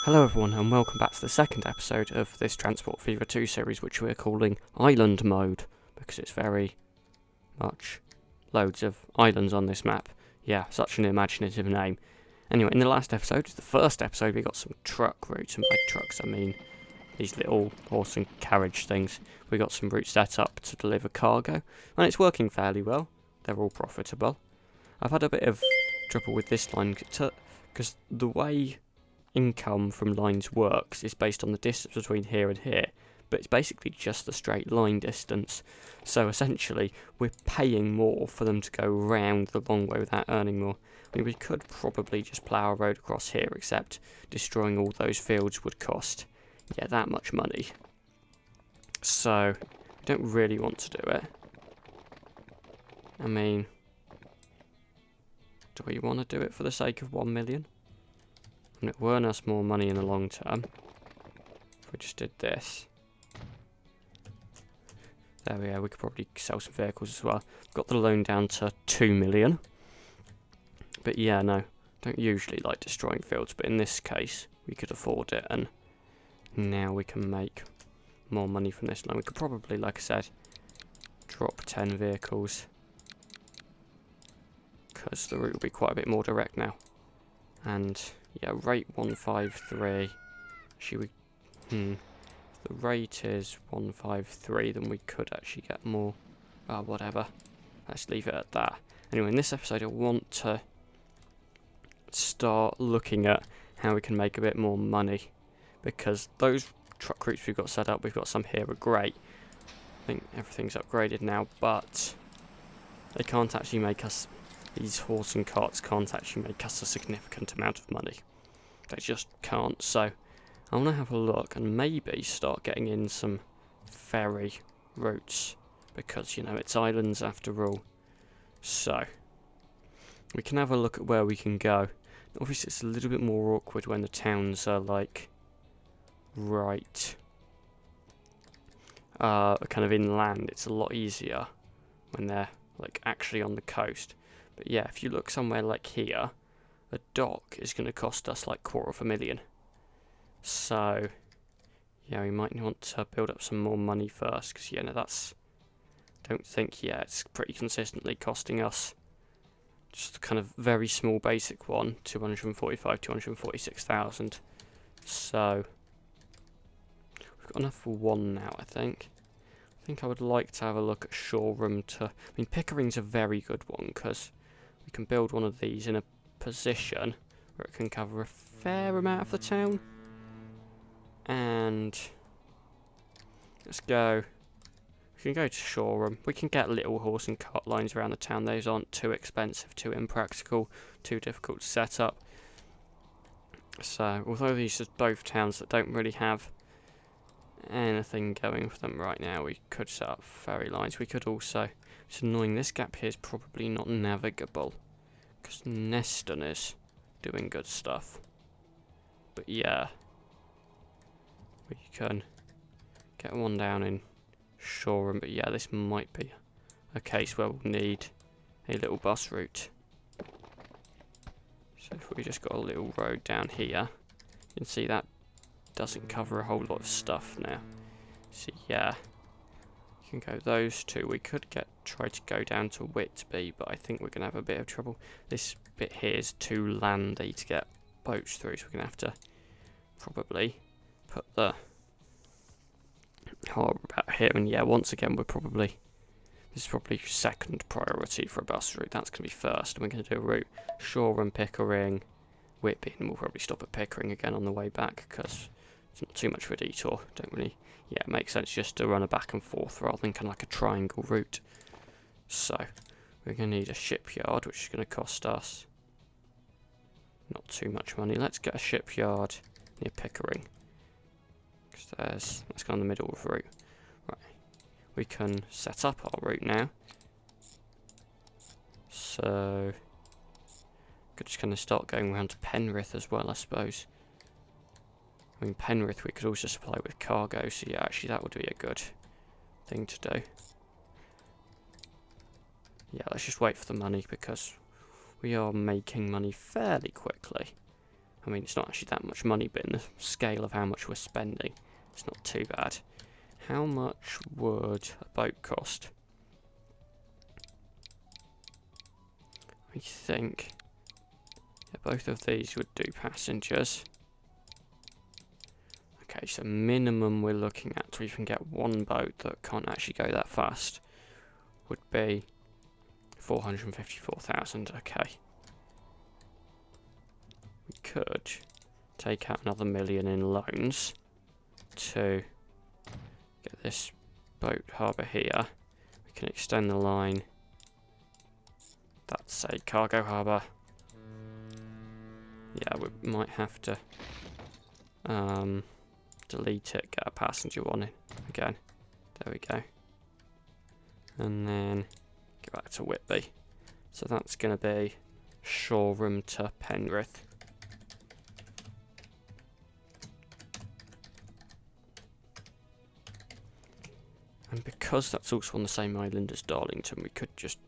Hello everyone and welcome back to the second episode of this Transport Fever 2 series, which we're calling Island Mode, because it's very much loads of islands on this map. Yeah, such an imaginative name. Anyway, in the last episode, the first episode, we got some truck routes, and by trucks I mean these little horse and carriage things. We got some routes set up to deliver cargo, and it's working fairly well. They're all profitable. I've had a bit of trouble with this line, because the way income from lines works is based on the distance between here and here, but it's basically just the straight line distance. So essentially, we're paying more for them to go round the long way without earning more. I mean, we could probably just plough a road across here, except destroying all those fields would cost, that much money. So, we don't really want to do it. I mean, do we want to do it for the sake of 1 million? And it would earn us more money in the long term if we just did this. There we go, we could probably sell some vehicles as well. Got the loan down to 2 million. But yeah, no, don't usually like destroying fields, but in this case, we could afford it, and now we can make more money from this loan. We could probably, like I said, drop 10 vehicles, because the route will be quite a bit more direct now. And yeah, rate 153. Actually, if the rate is 153, then we could actually get more. Whatever. Let's leave it at that. Anyway, in this episode, I want to start looking at how we can make a bit more money, because those truck routes we've got set up, we've got some here, are great. I think everything's upgraded now, but they can't actually make us. These horse and carts can't actually make us a significant amount of money. They just can't. So I want to have a look and maybe start getting in some ferry routes, because, it's islands after all. So we can have a look at where we can go. Obviously, it's a little bit more awkward when the towns are like right kind of inland. It's a lot easier when they're like actually on the coast. But yeah, if you look somewhere like here, a dock is going to cost us like $250,000. So yeah, we might want to build up some more money first, because that's, don't think, it's pretty consistently costing us just a kind of very small basic one, 246,000. So we've got enough for one now, I think. I think I would like to have a look at Shoreham Pickering's a very good one, because we can build one of these in a position where it can cover a fair amount of the town. And let's go. We can go to Shoreham. We can get little horse and cart lines around the town. Those aren't too expensive, too impractical, too difficult to set up. So, although these are both towns that don't really have anything going for them right now, we could set up ferry lines. We could also. It's annoying. This gap here is probably not navigable, because Neston is doing good stuff. But yeah, we can get one down in Shoreham. But yeah, this might be a case where we'll need a little bus route. So if we just got a little road down here, you can see that doesn't cover a whole lot of stuff now. So yeah, you can go those two. We could try to go down to Whitby, but I think we're going to have a bit of trouble. This bit here is too landy to get boats through, so we're going to have to probably put the harbour about here. And yeah, once again, this is probably second priority for a bus route. That's going to be first, and we're going to do a route Shoreham, Pickering, Whitby, and we'll probably stop at Pickering again on the way back, because it's not too much of a detour. It makes sense just to run a back and forth rather than kind of like a triangle route. So we're going to need a shipyard, which is going to cost us not too much money. Let's get a shipyard near Pickering, because that's kind of the middle of the route. Right, we can set up our route now. So could just kind of start going around to Penrith as well, I suppose. Penrith we could also supply with cargo, so yeah, actually that would be a good thing to do. Yeah, let's just wait for the money, because we are making money fairly quickly. I mean, it's not actually that much money, but in the scale of how much we're spending, it's not too bad. How much would a boat cost? I think both of these would do passengers. Okay, so minimum we're looking at to even get one boat that can't actually go that fast would be 454,000. Okay. We could take out another 1 million in loans to get this boat harbour here. We can extend the line. That's a cargo harbour. Yeah, we might have to delete it, get a passenger one in again. There we go. And then go back to Whitby. So that's going to be Shoreham to Penrith. And because that's also on the same island as Darlington, we could just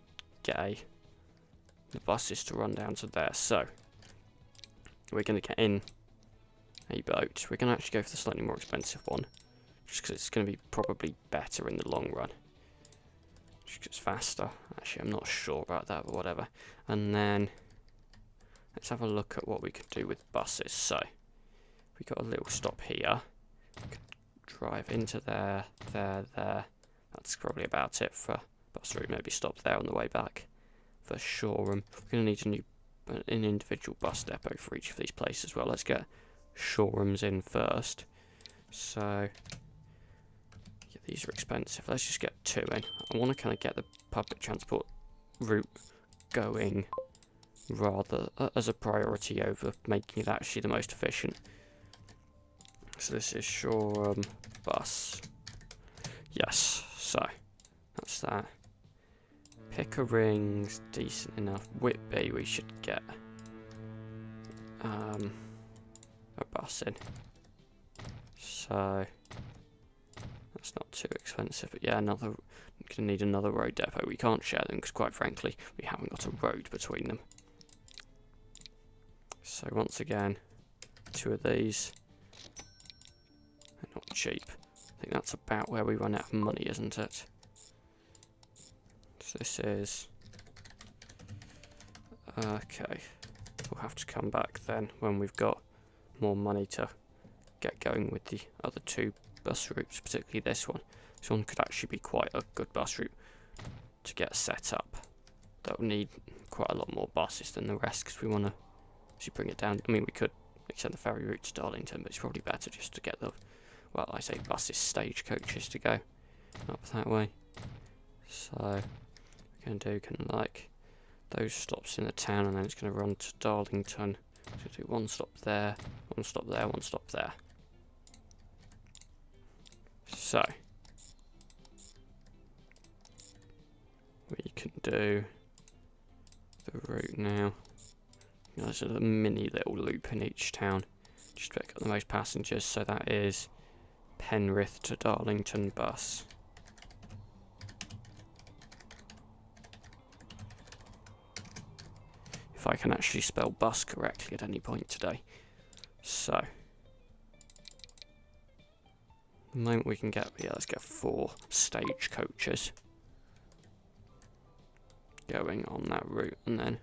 get the buses to run down to there. So we're going to get in a boat. We're going to actually go for the slightly more expensive one, just because it's going to be probably better in the long run. Just 'cause it's faster. Actually, I'm not sure about that, but whatever. And then let's have a look at what we could do with buses. So we got a little stop here. We could drive into there, there. That's probably about it for bus route. Maybe stop there on the way back for Shoreham. We're going to need an individual bus depot for each of these places as well. Let's get Shoreham's in first. So yeah, these are expensive. Let's just get 2 in. I want to kind of get the public transport route going rather as a priority over making it actually the most efficient. So this is Shoreham bus. Yes, so that's that. Pickering's decent enough. Whitby we should get a bus in. So that's not too expensive, but yeah, we're gonna need another road depot. We can't share them because quite frankly we haven't got a road between them. So once again, 2 of these. They're not cheap. I think that's about where we run out of money, isn't it? So this is okay. We'll have to come back then when we've got more money to get going with the other 2 bus routes, particularly this one. This one could actually be quite a good bus route to get set up. That will need quite a lot more buses than the rest because we want to actually bring it down. I mean, we could extend the ferry route to Darlington, but it's probably better just to get the, well, I say buses, stagecoaches to go up that way. So we're going to do kind of like those stops in the town, and then it's going to run to Darlington. So do 1 stop there, 1 stop there, 1 stop there. So we can do the route now. There's a mini little loop in each town, just to pick up the most passengers. So that is Penrith to Darlington bus. If I can actually spell bus correctly at any point today. So the moment we can get, yeah, let's get 4 stagecoaches going on that route, and then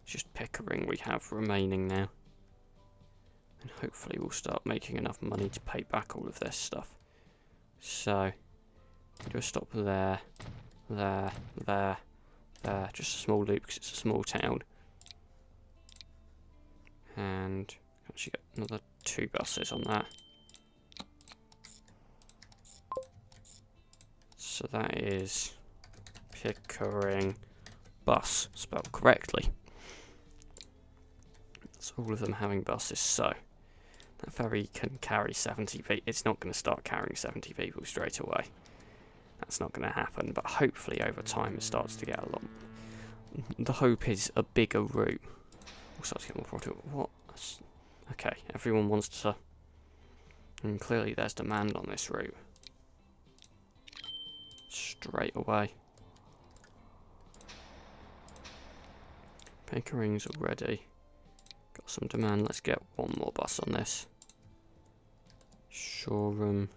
just Pickering we have remaining now. And hopefully we'll start making enough money to pay back all of this stuff. So do a stop there, there, there, there. Just a small loop because it's a small town. And actually get another 2 buses on that. So that is Pickering bus, spelled correctly. So all of them having buses. So that ferry can carry 70 people. It's not going to start carrying 70 people straight away. That's not going to happen, but hopefully over time it starts to get a lot. The hope is a bigger route. We'll start to get more profit. What? Okay, everyone wants to. And clearly there's demand on this route. Straight away. Pickering's already got Some demand. Let's get one more bus on this. Shoreham.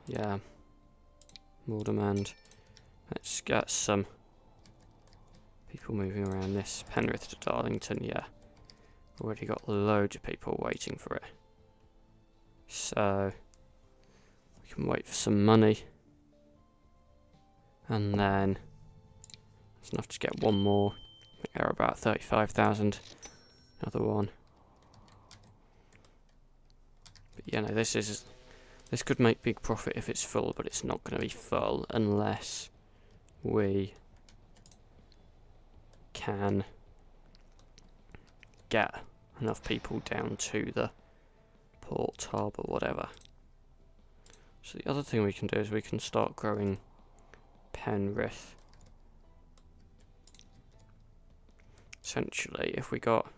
Yeah. More demand. Let's get some people moving around this. Penrith to Darlington, yeah. Already got loads of people waiting for it. So, we can wait for some money. And then, it's enough to get one more. I think they're about 35,000. Another one. But yeah, no, this could make big profit if it's full, but it's not going to be full unless we can get enough people down to the port, harbour, whatever. So the other thing we can do is we can start growing Penrith. Essentially, if we got...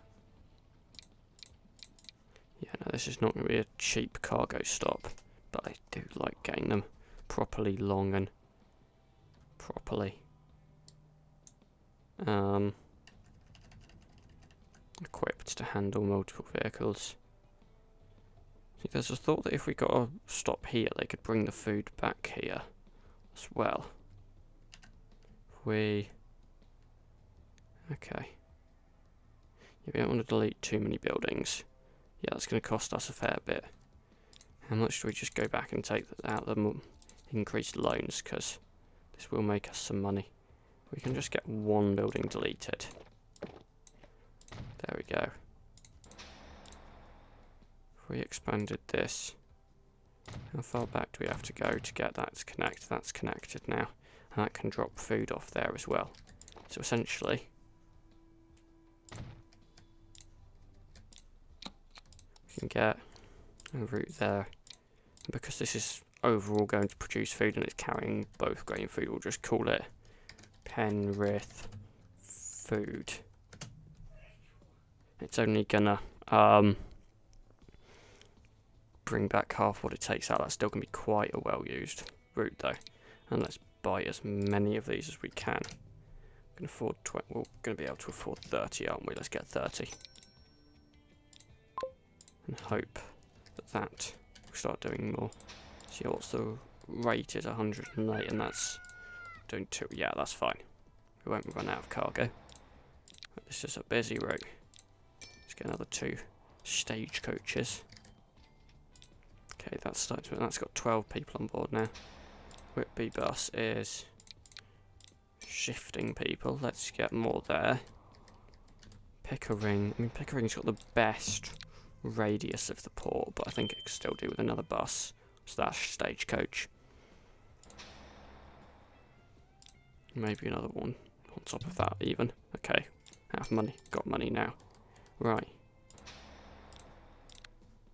Yeah, no, this is not going to be a cheap cargo stop, but I do like getting them properly long and properly equipped to handle multiple vehicles. See, there's a thought that if we got a stop here, they could bring the food back here as well. Okay. Yeah, we don't want to delete too many buildings. Yeah, that's going to cost us a fair bit. How much do we just go back and take out the increased loans? Because this will make us some money. We can just get one building deleted. There we go. If we expanded this, how far back do we have to go to get that to connect? That's connected now. And that can drop food off there as well. So essentially, we can get a route there. And because this is overall going to produce food and it's carrying both grain food, we'll just call it Penrith Food. It's only gonna bring back half what it takes out. That's still gonna be quite a well used route though. And let's buy as many of these as we can. We can afford we're gonna be able to afford 30, aren't we? Let's get 30. And hope that we'll start doing more. See what's the rate is 108 and that's doing 2. Yeah, that's fine. We won't run out of cargo. But this is a busy route. Let's get another 2 stagecoaches. Okay, that's starting to, that's got 12 people on board now. Whitby bus is shifting people. Let's get more there. Pickering. I mean, Pickering's got the best radius of the port, but I think it could still do with another bus / stagecoach. Maybe another one on top of that even. Okay, have money. Got money now. Right.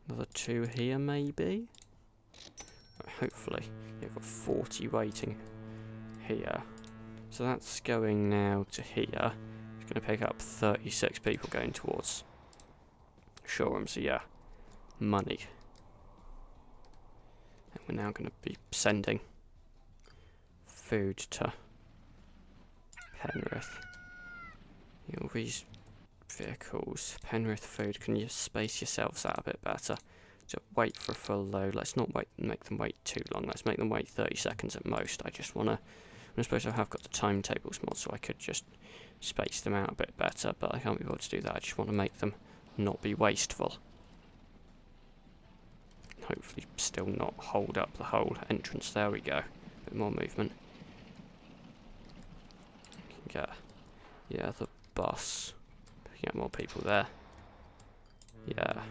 Another 2 here maybe? Hopefully. Yeah, we've got 40 waiting here. So that's going now to here. It's going to pick up 36 people going towards Shoreham. So yeah, money. And we're now going to be sending food to Penrith. All these vehicles. Penrith Food, can you space yourselves out a bit better? So wait for a full load. Let's not make them wait too long. Let's make them wait 30 seconds at most. I just want to... I suppose I have got the timetables mod, so I could just space them out a bit better, but I can't be able to do that. I just want to make them not be wasteful. Hopefully still not hold up the whole entrance. There we go. A bit more movement. You can get... Yeah, the bus. Picking up more people there. Yeah.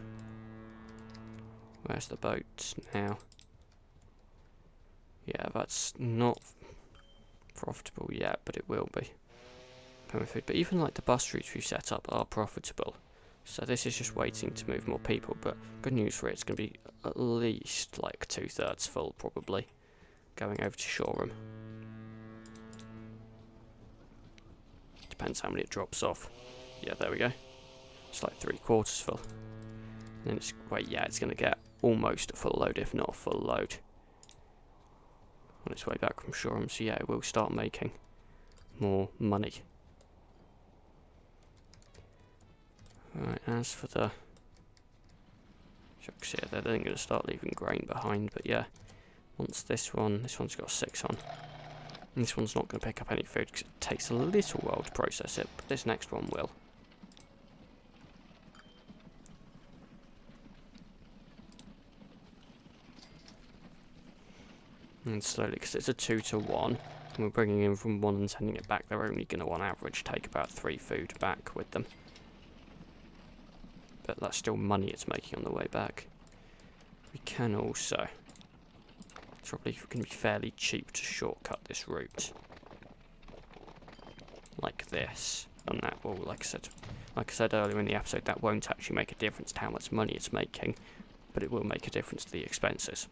Where's the boat now? Yeah, that's not profitable yet, but it will be. But even like the bus routes we've set up are profitable. So this is just waiting to move more people, but good news for it, it's going to be at least like 2/3 full probably, going over to Shoreham. Depends how many it drops off. Yeah, there we go. It's like 3/4 full. And then it's, wait, yeah, it's going to get almost a full load, if not a full load, on its way back from Shoreham. So yeah, it will start making more money. Right, as for the trucks here, they're then going to start leaving grain behind, but yeah, once this one's got 6 on. And this one's not going to pick up any food because it takes a little while to process it, but this next one will. And slowly, because it's a 2 to 1, and we're bringing in from 1 and sending it back, they're only going to, on average, take about 3 food back with them. But that's still money it's making on the way back. We can also... It's probably going to be fairly cheap to shortcut this route. Like this. And that will, like I said earlier in the episode, that won't actually make a difference to how much money it's making, but it will make a difference to the expenses.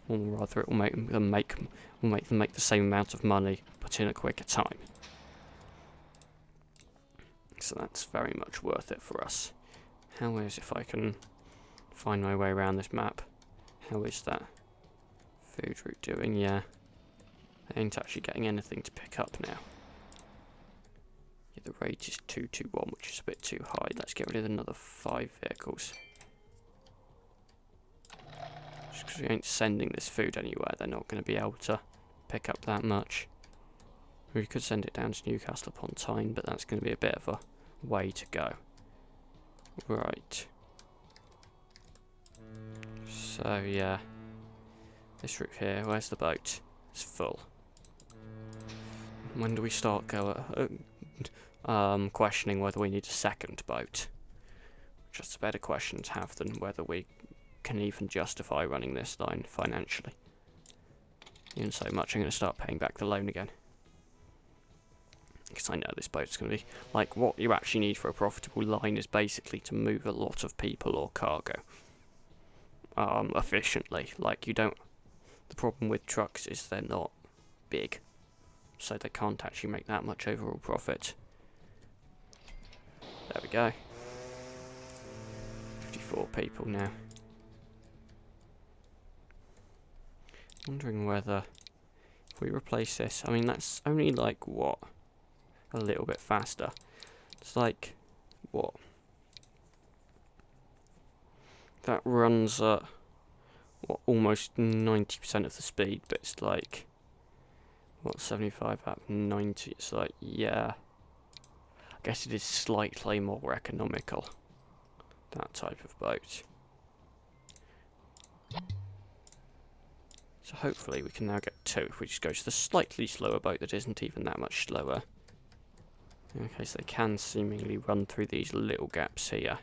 Or rather, it will make them make the same amount of money, but in a quicker time. So that's very much worth it for us. How is, if I can find my way around this map, how is that food route doing? Yeah, I ain't actually getting anything to pick up now. Yeah, the rate is 221, which is a bit too high. Let's get rid of another 5 vehicles. Just because we ain't sending this food anywhere, they're not going to be able to pick up that much. We could send it down to Newcastle upon Tyne, but that's going to be a bit of a way to go. Right. So, yeah. This route here, where's the boat? It's full. When do we start questioning whether we need a second boat? Just a better question to have than whether we can even justify running this line financially. Even so much, I'm going to start paying back the loan again. Because I know this boat's going to be... Like, what you actually need for a profitable line is basically to move a lot of people or cargo. Efficiently. Like, you don't... The problem with trucks is they're not big. So they can't actually make that much overall profit. There we go. 54 people now. Wondering whether... If we replace this... I mean, that's only like, what... A little bit faster. It's like, what? That runs at, what, almost 90% of the speed, but it's like, what, 75 at 90? It's like, yeah. I guess it is slightly more economical, that type of boat. So hopefully we can now get 2 if we just go to the slightly slower boat that isn't even that much slower. Okay, so they can seemingly run through these little gaps here.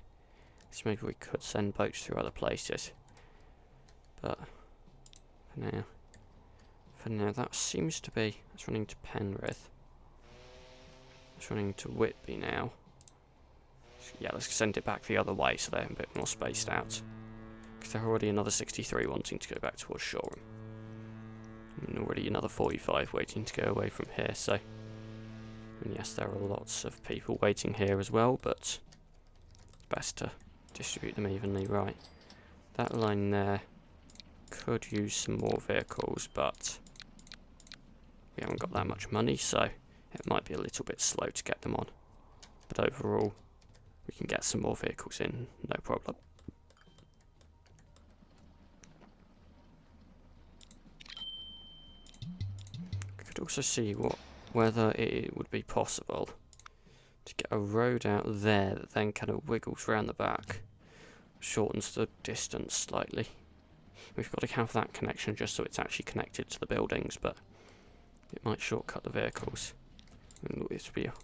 So maybe we could send boats through other places. But for now that seems to be... It's running to Penrith. It's running to Whitby now. So yeah, let's send it back the other way so they're a bit more spaced out. Because there are already another 63 wanting to go back towards Shoreham. And already another 45 waiting to go away from here, so... And yes, there are lots of people waiting here as well, but it's best to distribute them evenly. Right, that line there could use some more vehicles, but we haven't got that much money, so it might be a little bit slow to get them on. But overall, we can get some more vehicles in, no problem. We could also see whether it would be possible to get a road out there that then kind of wiggles around the back, shortens the distance slightly. We've got to have that connection just so it's actually connected to the buildings, but it might shortcut the vehicles. It would be a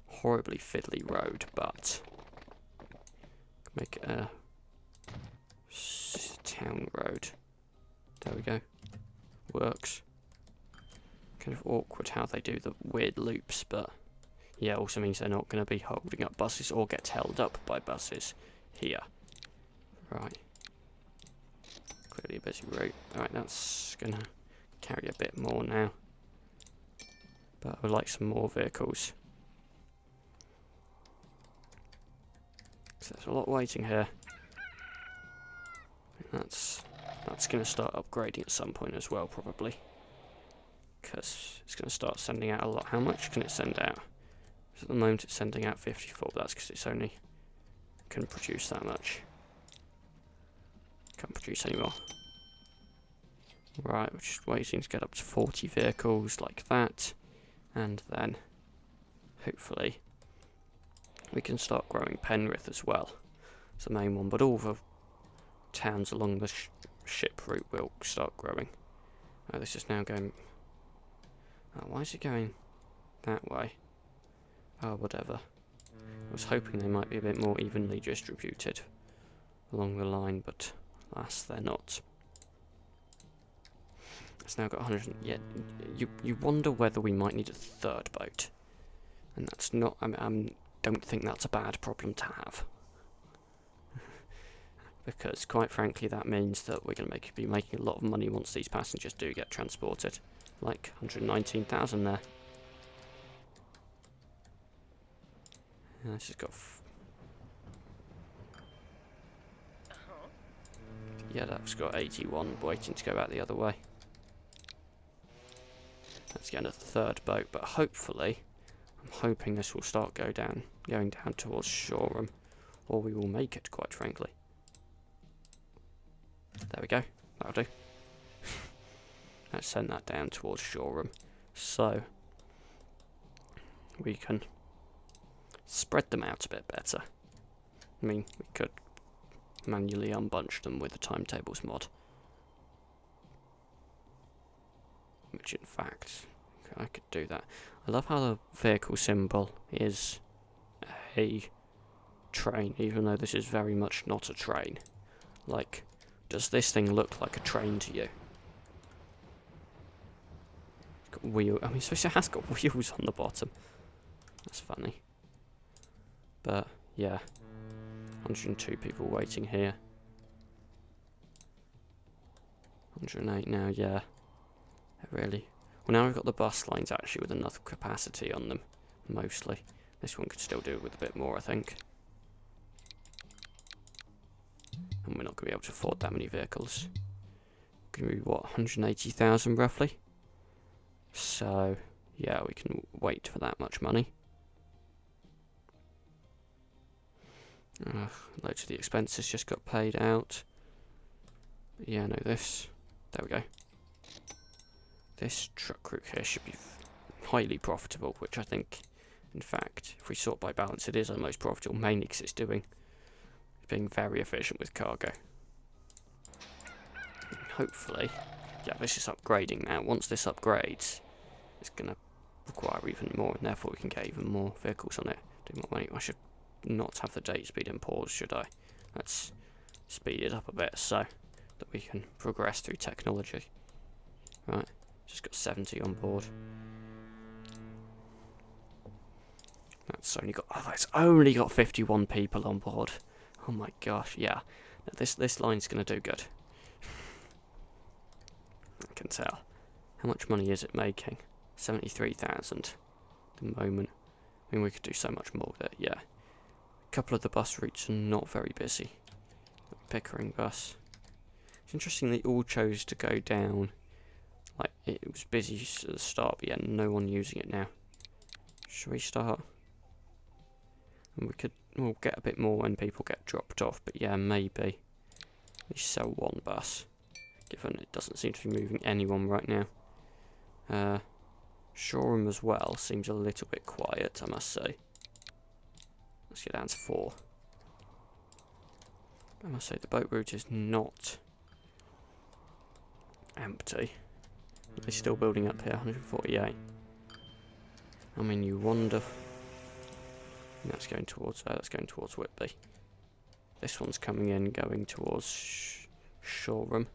horribly fiddly road, but make it a town road. There we go. Works. Kind of awkward how they do the weird loops, but yeah, also means they're not going to be holding up buses or get held up by buses here. Right. Clearly a busy route. Alright, that's going to carry a bit more now. But I would like some more vehicles. So there's a lot waiting here. That's going to start upgrading at some point as well, probably. Because it's going to start sending out a lot. How much can it send out? So at the moment it's sending out 54, but that's because it's only can produce that much. Can't produce any more. Right, we're just waiting to get up to 40 vehicles like that, and then hopefully we can start growing Penrith as well. It's the main one, but all the towns along the ship route will start growing. Oh, this is now going... Oh, why is it going that way? Oh, whatever. I was hoping they might be a bit more evenly distributed along the line, but alas, they're not. It's now got 100. Yeah, you wonder whether we might need a third boat, and that's not. I don't think that's a bad problem to have, because quite frankly, that means that we're going to be making a lot of money once these passengers do get transported. Like 119,000 there. Yeah, this has got. Yeah, that's got 81 waiting to go out the other way. Let's get a third boat, but hopefully, I'm hoping this will start going down towards Shoreham, or we will make it, quite frankly. There we go, that'll do. Let's send that down towards Shoreham, so we can spread them out a bit better. I mean, we could manually unbunch them with the timetables mod. Which in fact, I could do that. I love how the vehicle symbol is a train, even though this is very much not a train. Like, does this thing look like a train to you? It's got wheel. I mean, so it has got wheels on the bottom. That's funny. But yeah, 102 people waiting here. 108 now, yeah. Really? Well, now we've got the bus lines actually with enough capacity on them, mostly. This one could still do it with a bit more, I think. And we're not going to be able to afford that many vehicles. Going to be, what, 180,000 roughly? So, yeah, we can wait for that much money. Loads of the expenses just got paid out. But yeah, no, this. There we go. This truck route here should be highly profitable, which I think, in fact, if we sort by balance, it is our most profitable, mainly because it's being very efficient with cargo. And hopefully, yeah, this is upgrading now. Once this upgrades, it's going to require even more, and therefore we can get even more vehicles on it, do more money. I should not have the date speed in pause, should I? Let's speed it up a bit so that we can progress through technology. Right. Just got 70 on board. That's only got 51 people on board. Oh my gosh, yeah. Now this line's gonna do good. I can tell. How much money is it making? 73,000 at the moment. I mean, we could do so much more with it, yeah. A couple of the bus routes are not very busy. Pickering bus. It's interesting they all chose to go down. Like, it was busy at the start, but yeah, no one using it now. Should we start? And we'll get a bit more when people get dropped off, but yeah, maybe we sell one bus, given it doesn't seem to be moving anyone right now. Shoreham as well seems a little bit quiet, I must say. Let's get down to 4. I must say the boat route is not empty. They're still building up here, 148. I mean, you wonder. That's going towards Whitby. This one's coming in, going towards Shoreham,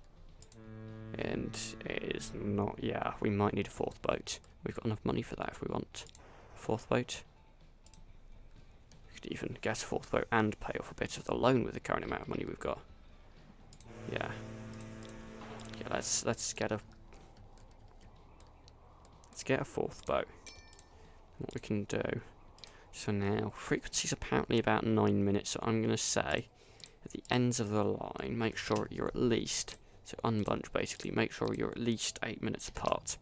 and it is not. Yeah, we might need a 4th boat. We've got enough money for that if we want a 4th boat. We could even get a 4th boat and pay off a bit of the loan with the current amount of money we've got. Yeah. Yeah. Let's get a. Let's get a 4th boat. What we can do. So now, frequency's apparently about 9 minutes, so I'm going to say, at the ends of the line, make sure you're at least, so unbunch basically, make sure you're at least 8 minutes apart.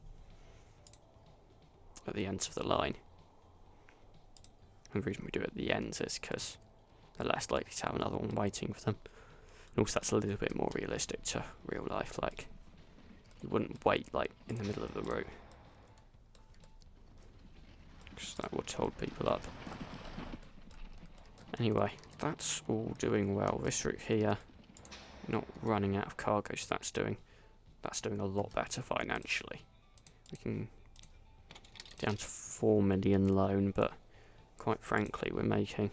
At the ends of the line. And the reason we do it at the ends is because they're less likely to have another one waiting for them. And also that's a little bit more realistic to real life, like you wouldn't wait like in the middle of the route, because that would hold people up. Anyway, that's all doing well. This route here, not running out of cargo, so that's doing a lot better financially. We can down to 4 million loan, but quite frankly we're making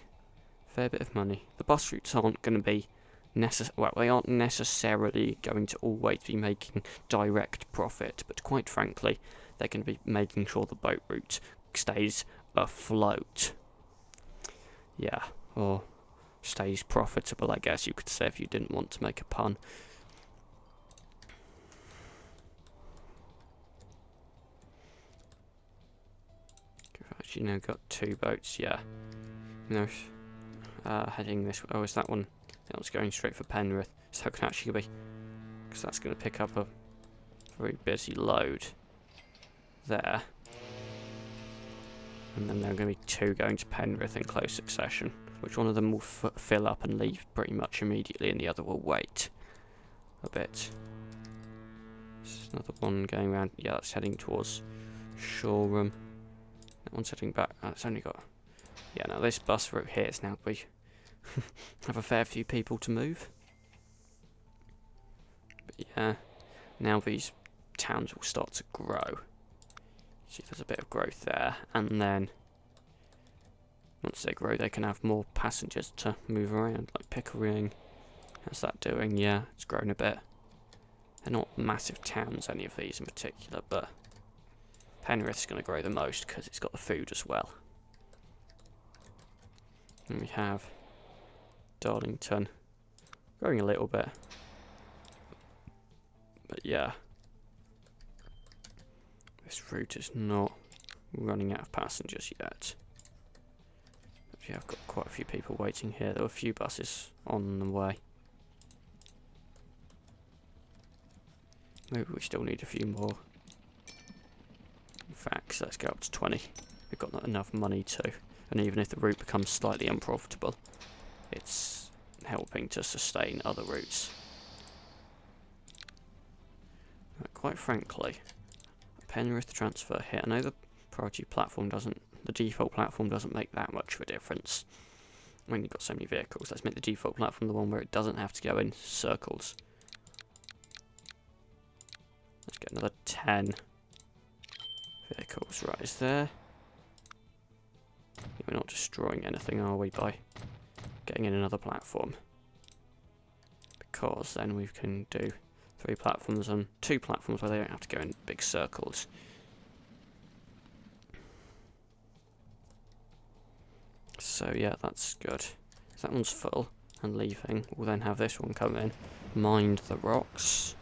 a fair bit of money. The bus routes aren't going to be they aren't necessarily going to always be making direct profit, but quite frankly they're going to be making sure the boat route stays afloat. Yeah, or stays profitable, I guess you could say, if you didn't want to make a pun. We've actually now got 2 boats, yeah. No, heading this way. Oh, is that one? That was going straight for Penrith. So that can actually be, because that's going to pick up a very busy load there. And then there are going to be 2 going to Penrith in close succession. Which one of them will fill up and leave pretty much immediately, and the other will wait a bit. There's another one going around. Yeah, that's heading towards Shoreham. That one's heading back. Oh, it's only got... Yeah, now this bus route here is now we have a fair few people to move. But yeah, now these towns will start to grow. See, there's a bit of growth there, and then once they grow, they can have more passengers to move around, like Pickering. How's that doing? Yeah, it's grown a bit. They're not massive towns, any of these in particular, but Penrith's going to grow the most because it's got the food as well. And we have Darlington growing a little bit. But yeah, this route is not running out of passengers yet. Yeah, I've got quite a few people waiting here. There were a few buses on the way. Maybe we still need a few more. In fact, let's go up to 20. We've got not enough money to. And even if the route becomes slightly unprofitable, it's helping to sustain other routes. Quite frankly, a Penrith transfer here. I know the priority platform doesn't. The default platform doesn't make that much of a difference when you've got so many vehicles. Let's make the default platform the one where it doesn't have to go in circles. Let's get another 10 vehicles. Right, is there... We're not destroying anything, are we, by getting in another platform? Because then we can do 3 platforms and 2 platforms where they don't have to go in big circles. So yeah, that's good. So that one's full and leaving. We'll then have this one come in. Mind the rocks.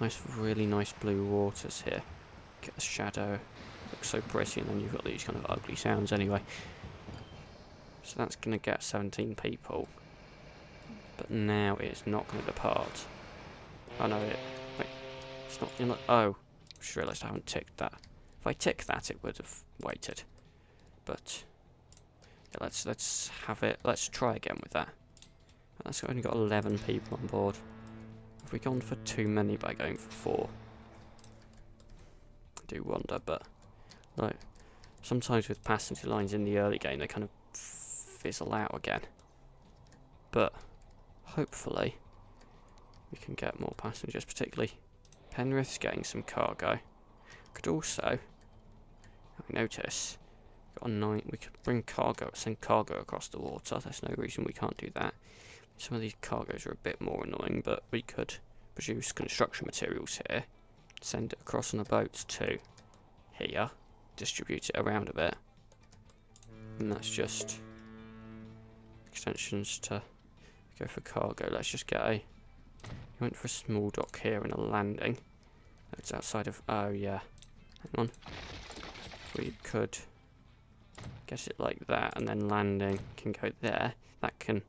Nice, really nice blue waters here. Get the shadow. Looks so pretty, and then you've got these kind of ugly sounds anyway. So that's going to get 17 people. But now it's not going to depart. Oh no, wait, it's not going to... Oh, I just realised I haven't ticked that. If I ticked that, it would have waited. But... Let's have it. Let's try again with that. That's only got 11 people on board. Have we gone for too many by going for 4? I do wonder, but like sometimes with passenger lines in the early game, they kind of fizzle out again. But hopefully we can get more passengers, particularly Penrith's getting some cargo. Could also, I notice. Got a 9. We could bring cargo, send cargo across the water. There's no reason we can't do that. Some of these cargoes are a bit more annoying, but we could produce construction materials here, send it across on a boat to here, distribute it around a bit, and that's just extensions to go for cargo. Let's just get a... We went for a small dock here and a landing. It's outside of... Oh yeah, hang on. We could... get it like that, and then landing can go there. That can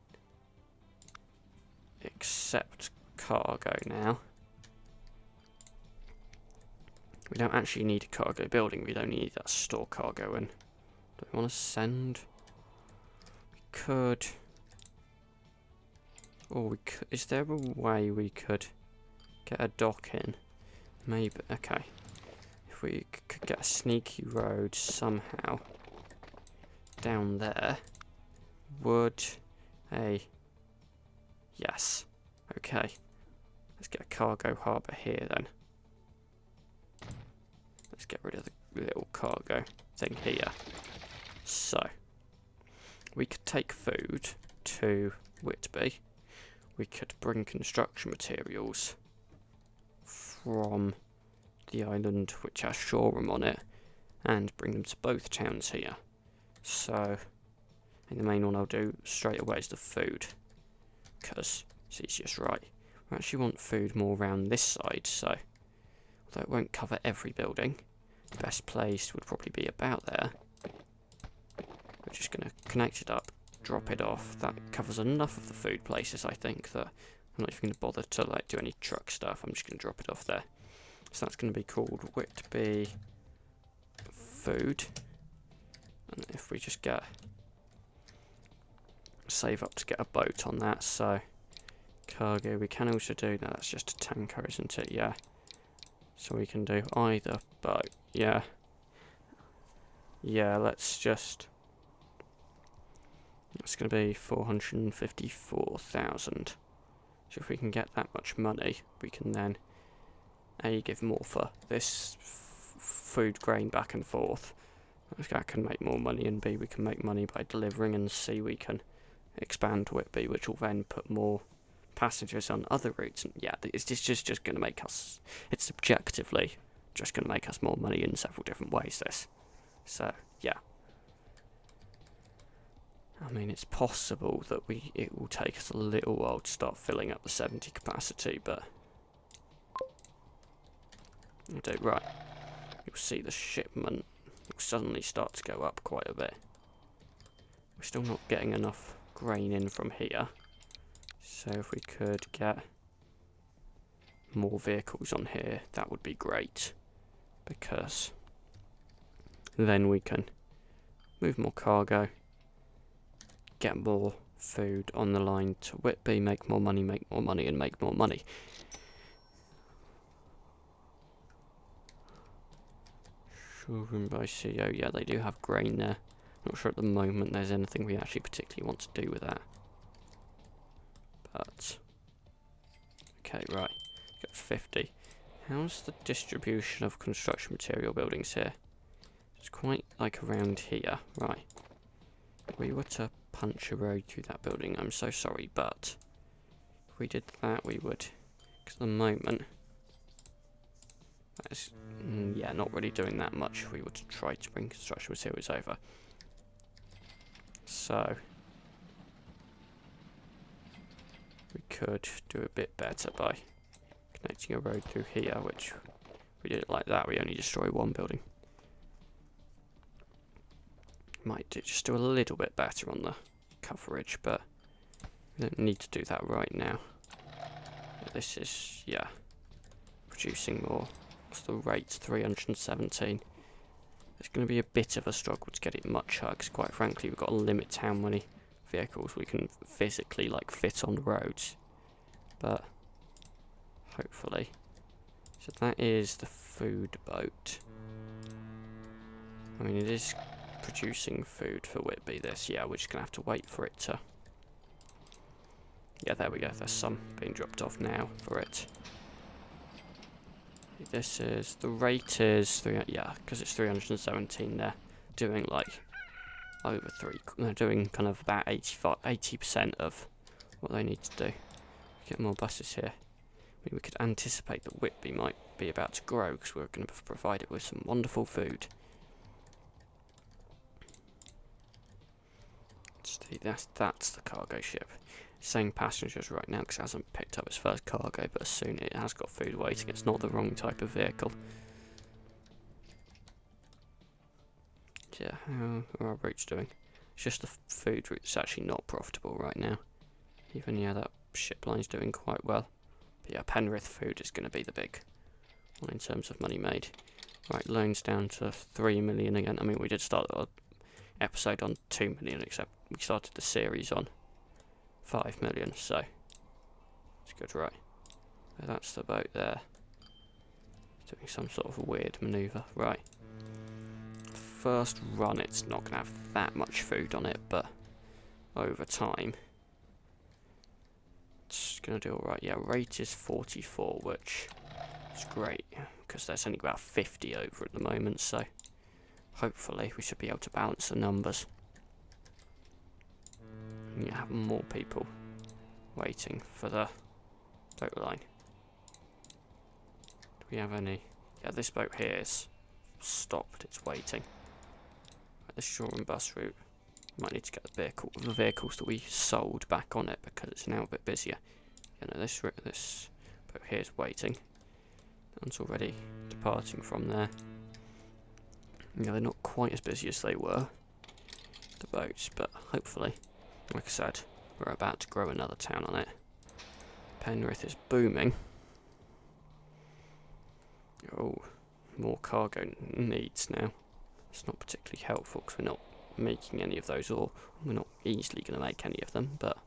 accept cargo now. We don't actually need a cargo building, we don't need that store cargo in. Do we want to send could... Or we could... Is there a way we could get a dock in? Maybe. Okay. If we could get a sneaky road somehow down there, would a... Yes. Okay. Let's get a cargo harbour here then. Let's get rid of the little cargo thing here. So, we could take food to Whitby. We could bring construction materials from the island which has Shoreham on it and bring them to both towns here. So, in the main one I'll do straight away is the food, because it's easiest, right. We actually want food more around this side, so although it won't cover every building, the best place would probably be about there. We're just going to connect it up, drop it off. That covers enough of the food places, I think, that I'm not even going to bother to like do any truck stuff. I'm just going to drop it off there. So that's going to be called Whitby Food. And if we just get... save up to get a boat on that, so... Cargo, we can also do... No, that's just a tanker, isn't it? Yeah. So we can do either boat. Yeah. Yeah, let's just... It's going to be 454,000. So if we can get that much money, we can then A, give more for this food grain back and forth. That can make more money, and B, we can make money by delivering, and C, we can expand Whitby, which will then put more passengers on other routes. And yeah, it's just going to make us, it's objectively just going to make us more money in several different ways, this. So, yeah. I mean, it's possible that it will take us a little while to start filling up the 70 capacity, but we'll do right. You'll see the shipment will suddenly start to go up quite a bit. We're still not getting enough grain in from here, so if we could get more vehicles on here, that would be great, because then we can move more cargo, get more food on the line to Whitby, make more money, and make more money. Shoreham by Sea, oh yeah, they do have grain there. Not sure at the moment there's anything we actually particularly want to do with that. But, okay, right, got 50. How's the distribution of construction material buildings here? It's quite like around here, right. If we were to punch a road through that building, I'm so sorry, but if we did that, we would, because at the moment, that's, yeah, not really doing that much if we were to try to bring construction materials over. So, we could do a bit better by connecting a road through here, which, if we did it like that, we only destroy one building. Might just do a little bit better on the coverage, but we don't need to do that right now. This is, yeah, producing more. What's the rate? 317. It's going to be a bit of a struggle to get it much higher, because quite frankly we've got to limit how many vehicles we can physically like fit on the roads. But hopefully. So that is the food boat. I mean, it is producing food for Whitby, this. Yeah, we're just going to have to wait for it to... Yeah, there we go. There's some being dropped off now for it. This is... The rate is... yeah, because it's 317 there. Doing like... over 3... They're doing kind of about 80% of what they need to do. Get more buses here. I mean, we could anticipate that Whitby might be about to grow, because we're going to provide it with some wonderful food. That's the cargo ship. It's saying passengers right now because it hasn't picked up its first cargo, but soon it has got food waiting. It's not the wrong type of vehicle. Yeah, how are our routes doing? It's just the food route that's actually not profitable right now. Even, yeah, that ship line's doing quite well. But yeah, Penrith food is going to be the big one in terms of money made. Right, loans down to 3 million again. I mean, we did start our episode on 2 million, except we started the series on 5 million, so it's good, right? So that's the boat there. Doing some sort of weird manoeuvre, right? First run, it's not going to have that much food on it, but over time, it's going to do alright. Yeah, rate is 44, which is great, because there's only about 50 over at the moment, so hopefully we should be able to balance the numbers. And you have more people waiting for the boat line. Do we have any? Yeah, this boat here is stopped, it's waiting. The shore and bus route. Might need to get the vehicles that we sold back on it because it's now a bit busier. You know, this boat here is waiting. That one's already departing from there. Yeah, they're not quite as busy as they were, the boats, but hopefully, like I said, we're about to grow another town on it. Penrith is booming. Oh, more cargo needs now. It's not particularly helpful because we're not making any of those, or we're not easily going to make any of them, but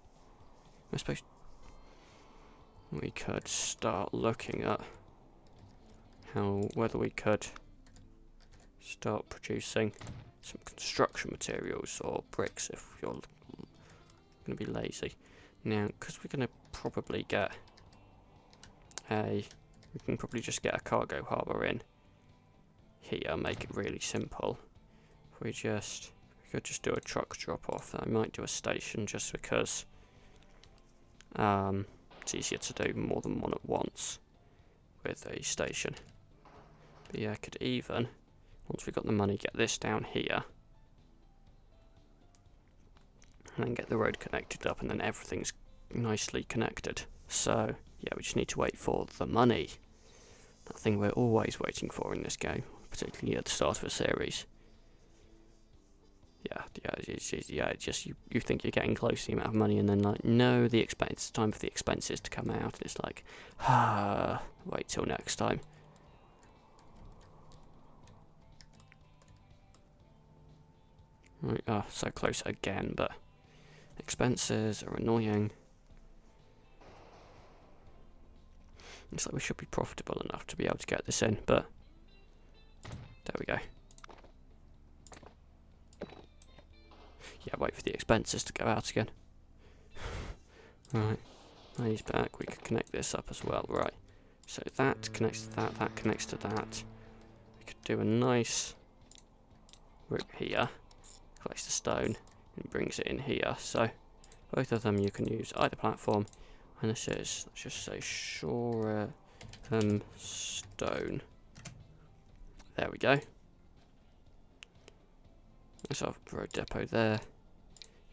I suppose we could start looking at whether we could start producing some construction materials or bricks if you're going to be lazy. Now, because we're going to probably get we can probably just get a cargo harbour in here, make it really simple. If we could just do a truck drop off. I might do a station just because it's easier to do more than one at once with a station. But yeah, I could even, once we got the money, get this down here and then get the road connected up, and then everything's nicely connected. So yeah, we just need to wait for the money. That thing we're always waiting for in this game, particularly at the start of a series. Yeah, it's just you think you're getting close to the amount of money, and then like, no, it's time for the expenses to come out, and it's like, wait till next time. Right, so close again, but expenses are annoying. It's like we should be profitable enough to be able to get this in, but there we go. Yeah, wait for the expenses to go out again. Right, he's back. We could connect this up as well, right? So that connects to that, that connects to that. We could do a nice route here, place the stone, and brings it in here. So both of them you can use either platform, and this is, let's just say shore stone. There we go. Let's have a road depot there.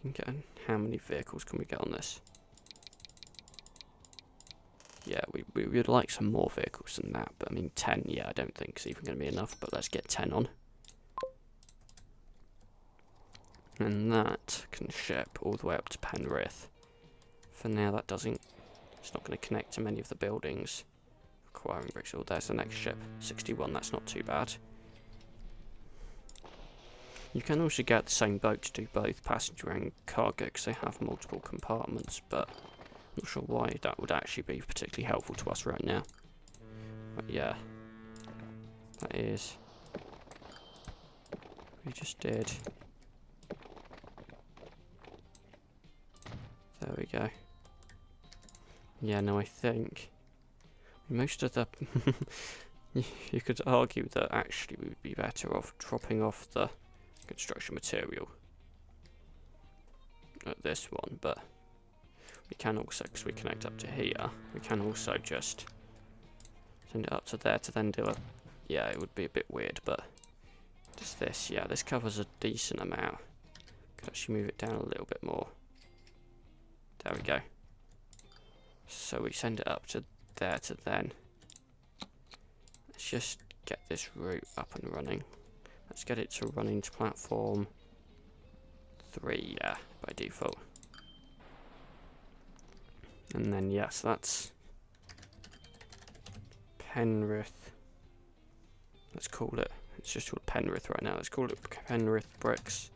You can get, how many vehicles can we get on this? Yeah, we would like some more vehicles than that, but I mean 10, yeah, I don't think it's even going to be enough, but let's get 10 on. And that can ship all the way up to Penrith. For now, that doesn't, it's not going to connect to many of the buildings requiring bricks. Oh, there's the next ship, 61, that's not too bad. You can also get the same boat to do both passenger and cargo because they have multiple compartments, but I'm not sure why that would actually be particularly helpful to us right now. But yeah, that is, we just did. There we go. Yeah, no, I think most of the you could argue that actually we would be better off dropping off the construction material at this one, but we can also, because we connect up to here, we can also just send it up to there to then do a, yeah, it would be a bit weird, but just this, yeah, this covers a decent amount. Could actually move it down a little bit more. There we go. So we send it up to there to then. Let's just get this route up and running. Let's get it to running to platform 3, yeah, by default. And then, yes, that's Penrith. Let's call it, it's just called Penrith right now. Let's call it Penrith Bricks.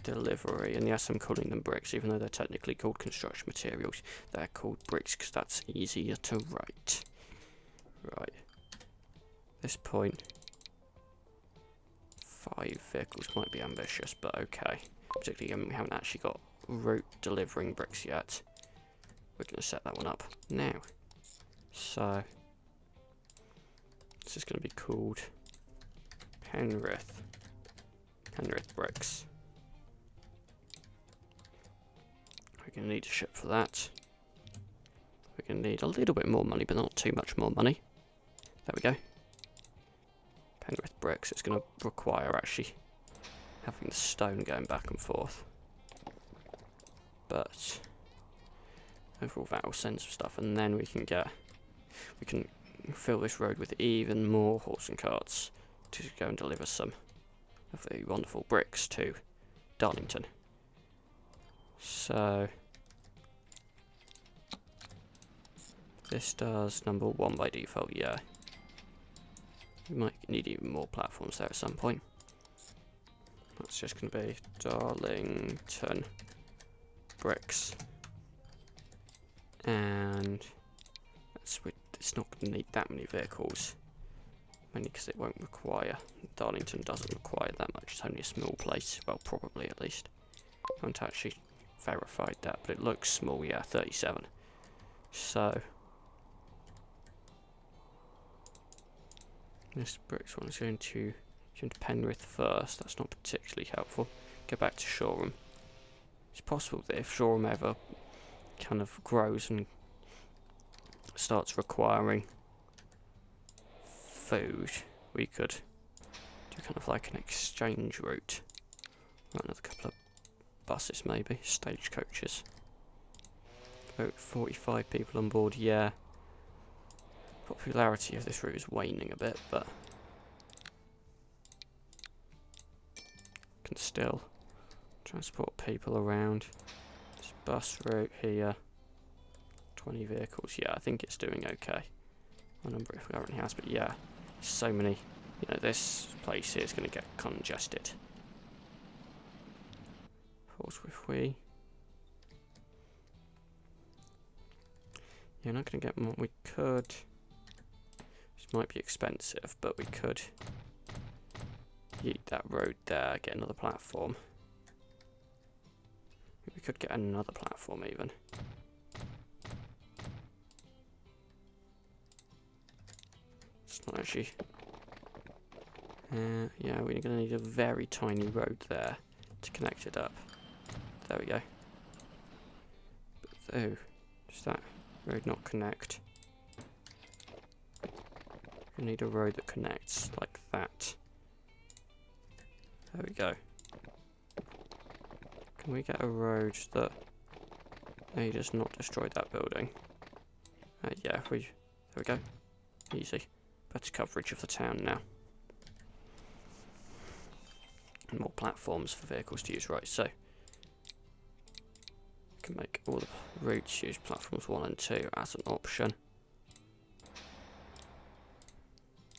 delivery. And yes, I'm calling them bricks, even though they're technically called construction materials. They're called bricks because that's easier to write. Right. At this point, 5 vehicles might be ambitious, but okay. Particularly when we haven't actually got route delivering bricks yet. We're going to set that one up now. So, this is going to be called Penrith Bricks. We're going to need a ship for that. We're going to need a little bit more money, but not too much more money. There we go. Penrith Bricks. It's going to require actually having the stone going back and forth. But overall that will send some stuff, and then we can fill this road with even more horse and carts to go and deliver some of the wonderful bricks to Darlington. So this does number 1 by default, yeah. We might need even more platforms there at some point. That's just going to be Darlington Bricks. And it's not going to need that many vehicles. Mainly because it won't require, Darlington doesn't require that much, it's only a small place, well probably at least. I haven't actually verified that, but it looks small, yeah, 37. So, this bricks one is going to Penrith first, that's not particularly helpful. Go back to Shoreham. It's possible that if Shoreham ever kind of grows and starts requiring food, we could do kind of like an exchange route. Right, another couple of buses maybe, stagecoaches. About 45 people on board, yeah. Popularity of this route is waning a bit, but can still transport people around. This bus route here, 20 vehicles, yeah, I think it's doing okay. A number it currently has, but yeah, so many, this place here is going to get congested. Of course, if we... You're not going to get more. We could... This might be expensive, but we could yeet that road there, get another platform. We could get another platform even. It's not actually... yeah, we're going to need a very tiny road there to connect it up. There we go. But, oh, does that road not connect? We need a road that connects like that. There we go. Can we get a road that does not destroy that building? Yeah, there we go. Easy. Better coverage of the town now. And more platforms for vehicles to use, right, so we can make all the routes use platforms 1 and 2 as an option.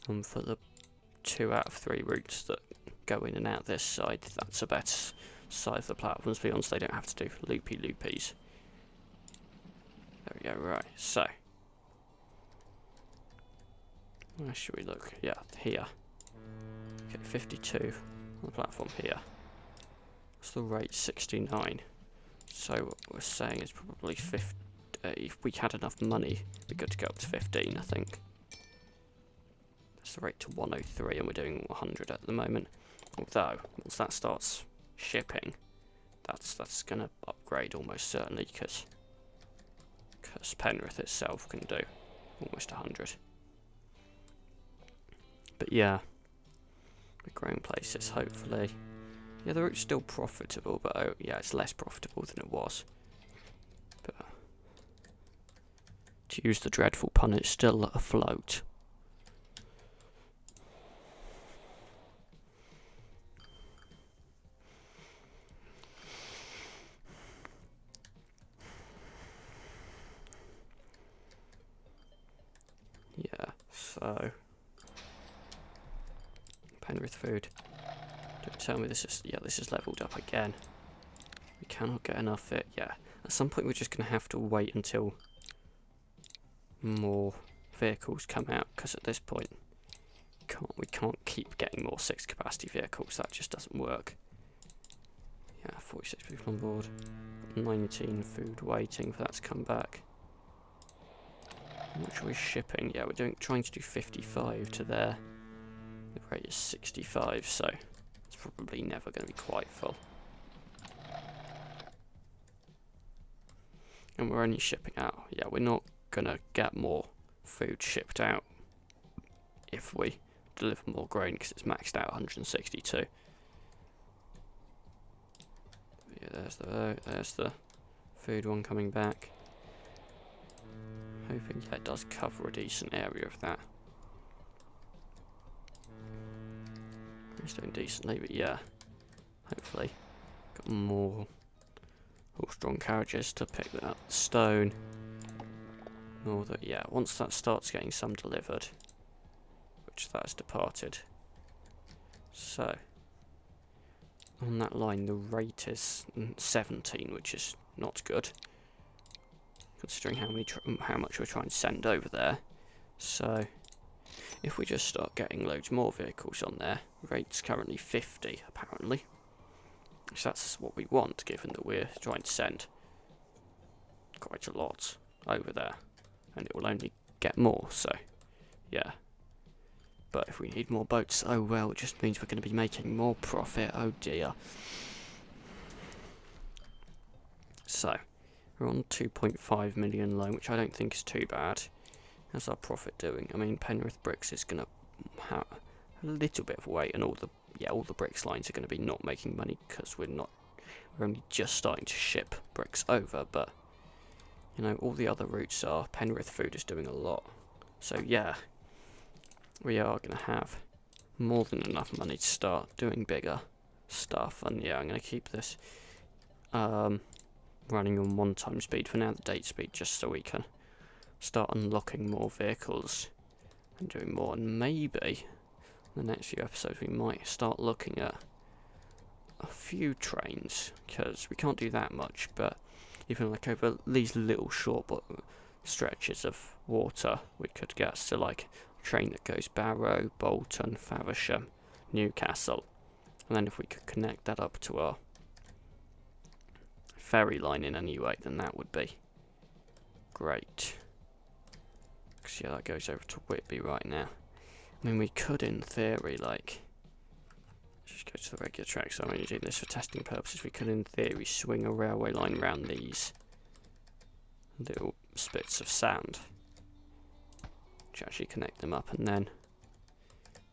And for the 2 out of 3 routes that go in and out this side, that's a better side of the platforms, to be honest, they don't have to do loopy-loopies. There we go, right, so where should we look? Yeah, here. Okay, 52 on the platform here. What's the rate? 69. So what we're saying is probably 50. If we had enough money, we could go up to 15, I think. That's the rate to 103, and we're doing 100 at the moment. Although, once that starts shipping, that's going to upgrade almost certainly, because Penrith itself can do almost 100. But yeah, we're growing places, hopefully. Yeah, the route's still profitable, but yeah, it's less profitable than it was. But to use the dreadful pun, it's still afloat. Yeah, so Penrith food. tell me this is... Yeah, this is leveled up again. We cannot get enough it. Yeah. At some point we're just going to have to wait until more vehicles come out, because at this point we can't keep getting more 6 capacity vehicles. That just doesn't work. Yeah, 46 people on board. 19 food waiting for that to come back. How much are we shipping? Yeah, we're trying to do 55 to there. The rate is 65, so it's probably never going to be quite full. And we're only shipping out. Yeah, we're not going to get more food shipped out if we deliver more grain, because it's maxed out 162. Yeah, there's the food one coming back. Hoping that does cover a decent area of that. He's doing decently, but yeah, hopefully got more horse-drawn carriages to pick up the stone. Although, yeah, once that starts getting some delivered, which that has departed. So, on that line, the rate is 17, which is not good, considering how much we're trying to send over there. So, if we just start getting loads more vehicles on there, rate's currently 50, apparently. So that's what we want, given that we're trying to send quite a lot over there. And it will only get more, so, yeah. But if we need more boats, oh well, it just means we're going to be making more profit, oh dear. So, we're on 2.5 million loan, which I don't think is too bad. How's our profit doing? I mean, Penrith Bricks is going to have a little bit of weight, and all the bricks lines are going to be not making money, because we're only just starting to ship bricks over, but, you know, all the other routes are. Penrith Food is doing a lot. So, yeah, we are going to have more than enough money to start doing bigger stuff, and yeah, I'm going to keep this running on 1x speed for now, the date speed, just so we can start unlocking more vehicles and doing more. And maybe in the next few episodes we might start looking at a few trains, because we can't do that much, but even like over these little short stretches of water, we could get to like a train that goes Barrow, Bolton, Faversham, Newcastle, and then if we could connect that up to our ferry line in any way, then that would be great. Because yeah, that goes over to Whitby right now. I mean, we could, in theory, like, just go to the regular track, so I'm only doing this for testing purposes. We could, in theory, swing a railway line around these little spits of sand to actually connect them up, and then,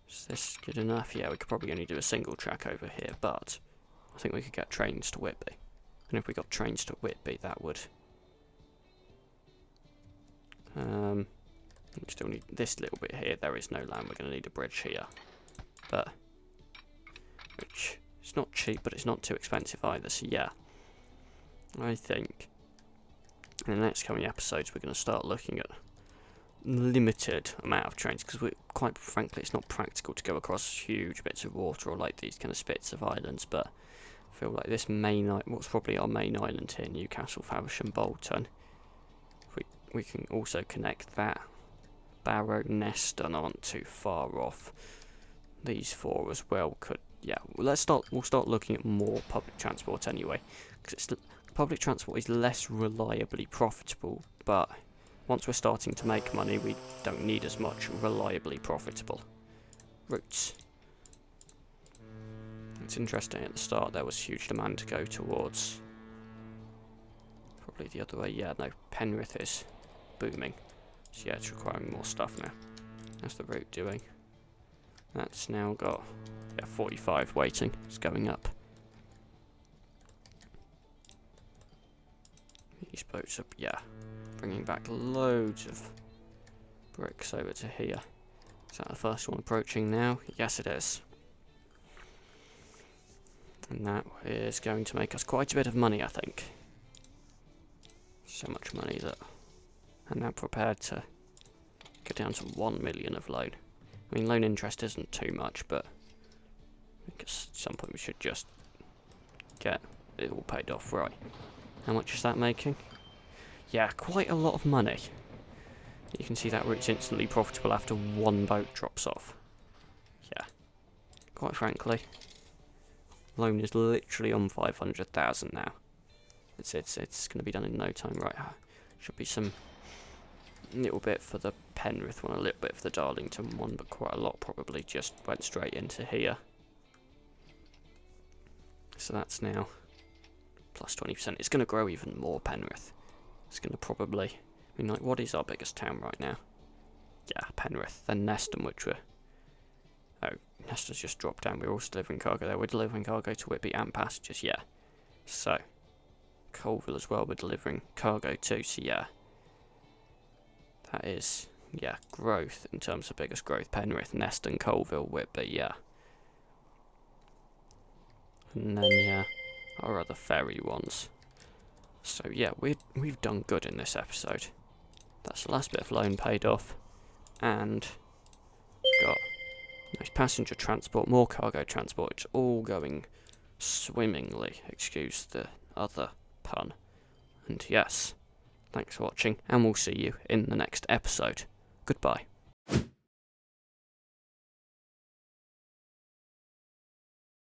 is this good enough? Yeah, we could probably only do a single track over here, but I think we could get trains to Whitby. And if we got trains to Whitby, that would we still need this little bit here. There is no land. We're going to need a bridge here, but which is not cheap, but it's not too expensive either. So yeah, I think in the next coming episodes we're going to start looking at limited amount of trains, because quite frankly it's not practical to go across huge bits of water or like these kind of spits of islands. But I feel like this what's probably our main island here, Newcastle, Faversham, Bolton, we can also connect that. Barrow, Neston aren't too far off. These four as well could, yeah. We'll start looking at more public transport anyway, because public transport is less reliably profitable. But once we're starting to make money, we don't need as much reliably profitable routes. It's interesting. At the start, there was huge demand to go towards. Probably the other way. Yeah, no. Penrith is booming. So yeah, it's requiring more stuff now. How's the route doing? That's now got 45 waiting. It's going up. These boats are bringing back loads of bricks over to here. Is that the first one approaching now? Yes, it is. And that is going to make us quite a bit of money, I think. So much money that I'm now prepared to go down to 1 million of loan. I mean, loan interest isn't too much, but Because at some point we should just get it all paid off. Right. How much is that making? Yeah, quite a lot of money. You can see that route's instantly profitable after one boat drops off. Yeah. Quite frankly, loan is literally on 500,000 now. It's going to be done in no time. Right. Should be some little bit for the Penrith one, a little bit for the Darlington one, but quite a lot probably just went straight into here. So that's now plus 20%. It's going to grow even more, Penrith. It's going to probably... I mean, like, what is our biggest town right now? Yeah, Penrith. Then Neston, which were... Oh, Neston's just dropped down. We're also delivering cargo there. We're delivering cargo to Whitby and passengers, yeah. So, Colville as well, we're delivering cargo too, so yeah. That is, yeah, growth in terms of biggest growth. Penrith, Neston, Colville, Whitby, yeah. And then, yeah, our other ferry ones. So, yeah, we've done good in this episode. That's the last bit of loan paid off. And got nice passenger transport, more cargo transport. It's all going swimmingly, excuse the other pun. And yes, thanks for watching, and we'll see you in the next episode. Goodbye.